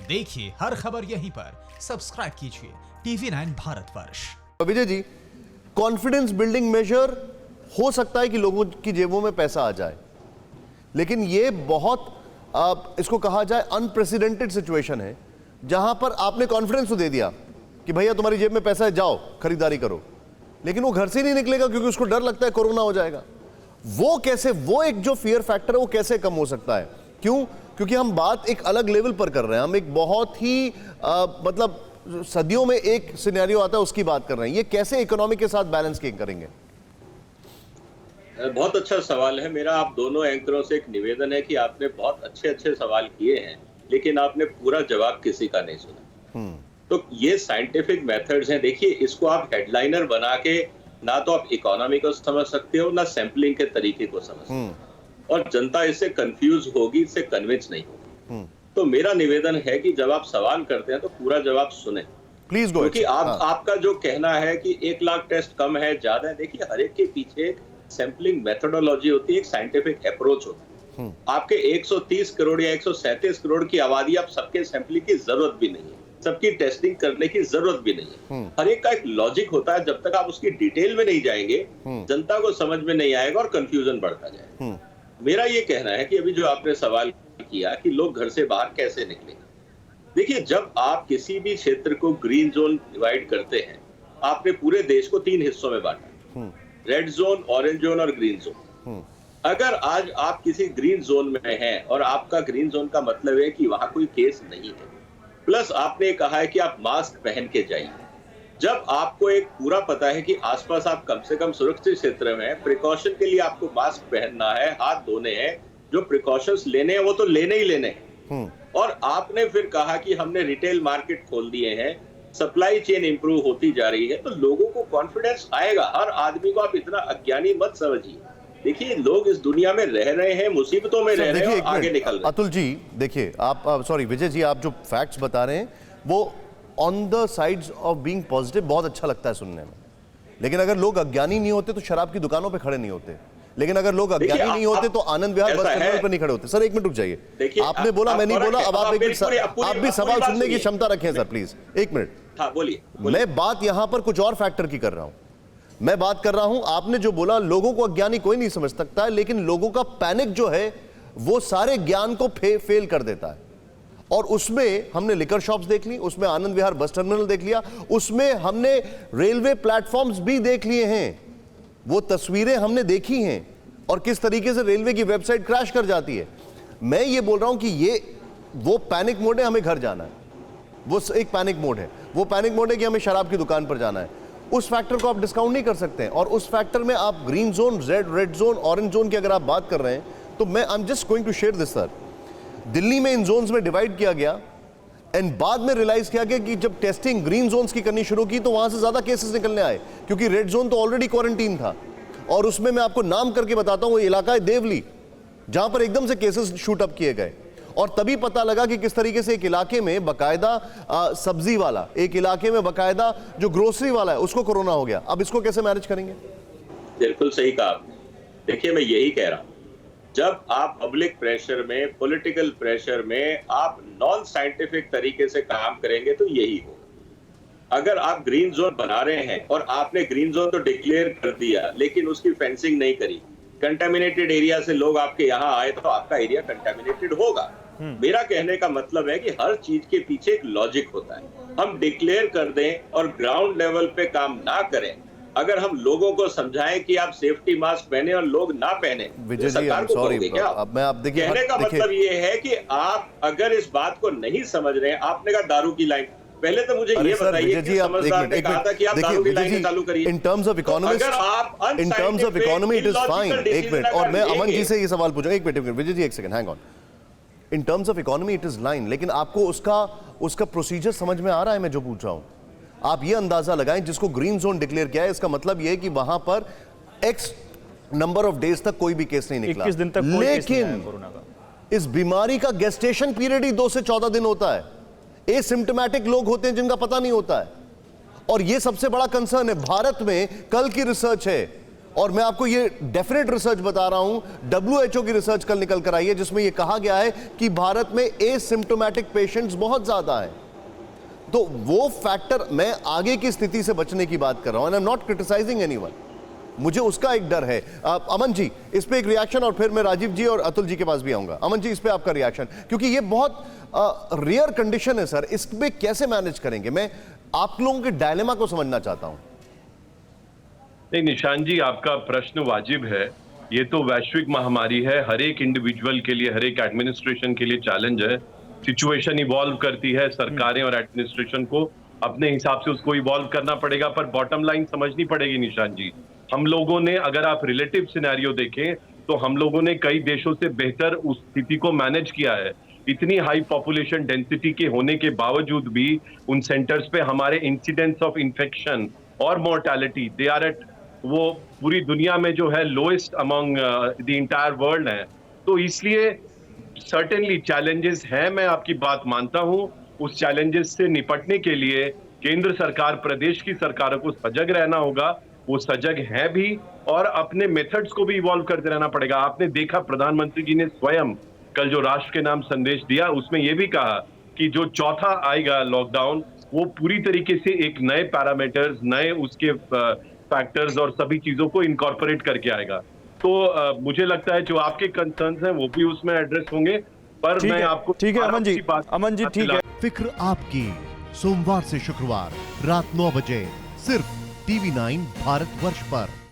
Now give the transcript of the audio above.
देखिए हर खबर यहीं पर, सब्सक्राइब कीजिए TV9 Bharatvarsh. Vijay ji, confidence building major हो सकता है कि लोगों की जेबों में पैसा आ जाए, लेकिन ये बहुत इसको कहा जाए अनप्रेसिडेंटेड सिचुएशन है जहां पर आपने कॉन्फिडेंस तो दे दिया कि भैया तुम्हारी जेब में पैसा है, जाओ खरीदारी करो, लेकिन वो घर से नहीं निकलेगा क्योंकि उसको डर लगता है कोरोना हो जाएगा। वो कैसे, वो एक जो फियर फैक्टर है वो कैसे कम हो सकता है? क्यों? क्योंकि हम बात एक अलग लेवल पर कर रहे हैं, हम एक बहुत ही मतलब सदियों में एक सिनेरियो आता है उसकी बात कर रहे हैं। ये कैसे इकोनॉमी के साथ बैलेंस करेंगे? बहुत अच्छा सवाल है मेरा। आप दोनों एंकरों से एक निवेदन है कि आपने बहुत अच्छे सवाल किए हैं, लेकिन आपने पूरा जवाब किसी का नहीं सुना। तो ये साइंटिफिक मेथड्स हैं। देखिए, इसको आप हेडलाइनर बना के ना तो आप इकोनॉमी को समझ सकते हो, ना सैंपलिंग के तरीके को समझ सकते हो, और जनता इससे कंफ्यूज होगी, इससे कन्विंस नहीं होगी। तो मेरा निवेदन है कि जब आप सवाल करते हैं तो पूरा जवाब सुने प्लीज। क्योंकि आपका जो कहना है कि 1 लाख टेस्ट कम है, ज्यादा है, देखिए हर एक के पीछे एक सैंपलिंग मेथोडोलॉजी होती है, एक साइंटिफिक अप्रोच होती है। आपके 130 करोड़ या 137 करोड़ की आबादी, आप सबके सैंपलिंग की जरूरत भी नहीं है, सबकी टेस्टिंग करने की जरूरत भी नहीं है। हर एक का एक लॉजिक होता है। जब तक आप उसकी डिटेल में नहीं जाएंगे, जनता को समझ में नहीं आएगा और कंफ्यूजन बढ़ता जाएगा। मेरा ये कहना है कि अभी जो आपने सवाल किया कि लोग घर से बाहर कैसे निकलेंगे, देखिए जब आप किसी भी क्षेत्र को ग्रीन जोन डिवाइड करते हैं, आपने पूरे देश को 3 हिस्सों में बांटा, रेड जोन, ऑरेंज जोन और ग्रीन जोन। अगर आज आप किसी ग्रीन जोन में हैं और आपका ग्रीन जोन का मतलब है कि वहां कोई केस नहीं है, प्लस आपने कहा है कि आप मास्क पहन के जाइए, जब आपको एक पूरा पता है कि आसपास आप कम से कम सुरक्षित क्षेत्र में हैं, प्रिकॉशन के लिए आपको मास्क पहनना है, हाथ धोने हैं, जो प्रिकॉशंस लेने हैं वो तो लेने ही लेने हैं, और आपने फिर कहा कि हमने रिटेल मार्केट खोल दिए हैं, सप्लाई चेन इंप्रूव होती जा रही है, तो लोगों को कॉन्फिडेंस आएगा। हर आदमी को आप इतना अज्ञानी मत समझिए। देखिए, लोग इस दुनिया में रह रहे हैं, मुसीबतों में रह रहे हैं और आगे निकल रहे हैं। अतुल जी देखिए, आप सॉरी विजय जी, आप जो फैक्ट्स बता रहे हैं वो on the sides of being positive बहुत अच्छा लगता है सुनने में, लेकिन अगर लोग अज्ञानी नहीं होते तो शराब की दुकानों पे खड़े नहीं होते, लेकिन अगर लोग अज्ञानी नहीं होते तो आनंद विहार बस टर्मिनल पर नहीं खड़े होते। सर एक मिनट रुक जाइए, आपने बोला मैं नहीं बोला, अब आप भी सवाल सुनने की क्षमता रखें सर प्लीज, एक मिनट। हाँ बोलिए। मैं बात यहां पर कुछ और फैक्टर की कर रहा हूं। मैं बात कर रहा हूं, आपने जो बोला लोगों को अज्ञानी कोई नहीं समझ सकता है, लेकिन लोगों का पैनिक जो है वो सारे ज्ञान को फेल कर देता है। और उसमें हमने लिकर शॉप्स देख ली, उसमें आनंद विहार बस टर्मिनल देख लिया, उसमें हमने रेलवे प्लेटफॉर्म्स भी देख लिए हैं, वो तस्वीरें हमने देखी हैं और किस तरीके से रेलवे की वेबसाइट क्रैश कर जाती है। मैं ये बोल रहा हूं कि ये वो पैनिक मोड है, हमें घर जाना है, वो एक पैनिक मोड है, वो पैनिक मोड है कि हमें शराब की दुकान पर जाना है। उस फैक्टर को आप डिस्काउंट नहीं कर सकते हैं, और उस फैक्टर में आप green zone, red zone, orange zone की अगर आप बात कर रहे हैं, तो मैं I am just going to share this sir. Delhi में इन जोन्स में डिवाइड किया गया एंड बाद में रियलाइज किया गया कि जब टेस्टिंग ग्रीन जोन्स की करनी शुरू की तो वहां से ज्यादा केसेस निकलने आए, क्योंकि रेड जोन तो ऑलरेडी क्वारंटीन था। और उसमें मैं आपको नाम करके बताता हूं, वो इलाका है देवली, जहां पर एकदम से केसेस शूट अप किए गए, और तभी पता लगा कि किस तरीके से एक इलाके में बकायदा सब्जी वाला, एक इलाके में बकायदा जो ग्रोसरी वाला है उसको कोरोना हो गया। अब इसको कैसे मैनेज करेंगे? बिल्कुल सही कहा आपने। देखिए, मैं यही कह रहा हूं, जब आप पब्लिक प्रेशर में, पॉलिटिकल प्रेशर में आप नॉन साइंटिफिक तरीके से काम करेंगे तो यही होगा। अगर आप ग्रीन जोन बना रहे हैं और आपने ग्रीन जोन तो डिक्लेयर कर दिया लेकिन उसकी फेंसिंग नहीं करी, कंटामिनेटेड एरिया से लोग आपके यहाँ आए तो आपका एरिया कंटामिनेटेड होगा। मेरा कहने का मतलब है कि हर चीज के पीछे एक लॉजिक होता है। हम डिक्लेयर कर दें और ग्राउंड लेवल पे काम ना करें, अगर हम लोगों को समझाएं कि आप सेफ्टी मास्क पहने और लोग ना पहने, विजय जी सरकार को कहोगे क्या? अब मैं आप देखिए, कहने का मतलब ये है कि आप अगर इस बात को नहीं समझ रहे हैं, आपने कहा दारू की लाइन, पहले तो मुझे ये बताइए कि समझदार ने कहा था कि आप दारू की लाइन चालू करिए। In terms of economy, in terms of economy it is fine. एक मिनट, और मैं अमन जी से ये सवाल पूछूंगा, एक मिनट विजय जी, एक second, hang on. In terms of economy it is line, लेकिन आपको उसका प्रोसीजर समझ में आ रहा है? मैं जो पूछ रहा हूं, आप ये अंदाजा लगाएं, जिसको ग्रीन जोन डिक्लेयर किया है, इसका मतलब ये है कि वहां पर एक्स नंबर ऑफ डेज तक कोई भी केस नहीं निकला, 21 दिन तक लेकिन कोरोना का इस बीमारी का गेस्टेशन पीरियड ही 2 से 14 दिन होता है। एसिम्प्टोमेटिक लोग होते हैं जिनका पता नहीं होता है, और यह सबसे बड़ा कंसर्न है। भारत में कल की रिसर्च है, और मैं आपको ये डेफिनेट रिसर्च बता रहा हूं, WHO की रिसर्च कल निकल कर आई है जिसमें ये कहा गया है कि भारत में एसिम्प्टोमेटिक पेशेंट्स बहुत ज्यादा है। तो वो फैक्टर, मैं आगे की स्थिति से बचने की बात कर रहा हूं, and I am not criticising anyone, मुझे उसका एक डर है। अमन जी, इस पे एक रिएक्शन, और फिर मैं राजीव जी और अतुल जी के पास भी आऊंगा। अमन जी, इस पे आपका रिएक्शन, क्योंकि ये बहुत रेयर कंडीशन है सर, इस पे कैसे मैनेज करेंगे? मैं आप लोगों के डायलेमा को समझना चाहता हूं। नहीं निशान जी, आपका प्रश्न वाजिब है। ये तो वैश्विक महामारी है, हर एक इंडिविजुअल के लिए, हर एक एडमिनिस्ट्रेशन के लिए चैलेंज है। सिचुएशन इवॉल्व करती है, सरकारें और एडमिनिस्ट्रेशन को अपने हिसाब से उसको इवॉल्व करना पड़ेगा, पर बॉटम लाइन समझनी पड़ेगी निशान जी। हम लोगों ने, अगर आप रिलेटिव सिनेरियो देखें तो हम लोगों ने कई देशों से बेहतर उस स्थिति को मैनेज किया है। इतनी हाई पॉपुलेशन डेंसिटी के होने के बावजूद भी उन सेंटर्स पे हमारे इंसिडेंस ऑफ इन्फेक्शन और मोर्टेलिटी, दे आर एट, वो पूरी दुनिया में जो है lowest among the entire world है। तो इसलिए सर्टेनली चैलेंजेस हैं, मैं आपकी बात मानता हूं। उस चैलेंजेस से निपटने के लिए केंद्र सरकार, प्रदेश की सरकारों को सजग रहना होगा। वो सजग है भी, और अपने मेथड्स को भी इवॉल्व करते रहना पड़ेगा। आपने देखा प्रधानमंत्री जी ने स्वयं कल जो राष्ट्र के नाम संदेश दिया, उसमें यह भी कहा कि जो चौथा आएगा लॉकडाउन, वो पूरी तरीके से एक नए पैरामीटर्स, नए उसके फैक्टर्स और सभी चीजों को इनकॉर्पोरेट करके आएगा। तो मुझे लगता है जो आपके कंसर्न्स हैं वो भी उसमें एड्रेस होंगे। पर मैं आपको, ठीक है अमन जी, ठीक है। फिक्र आपकी, सोमवार से शुक्रवार रात 9 बजे सिर्फ TV9 भारतवर्ष पर।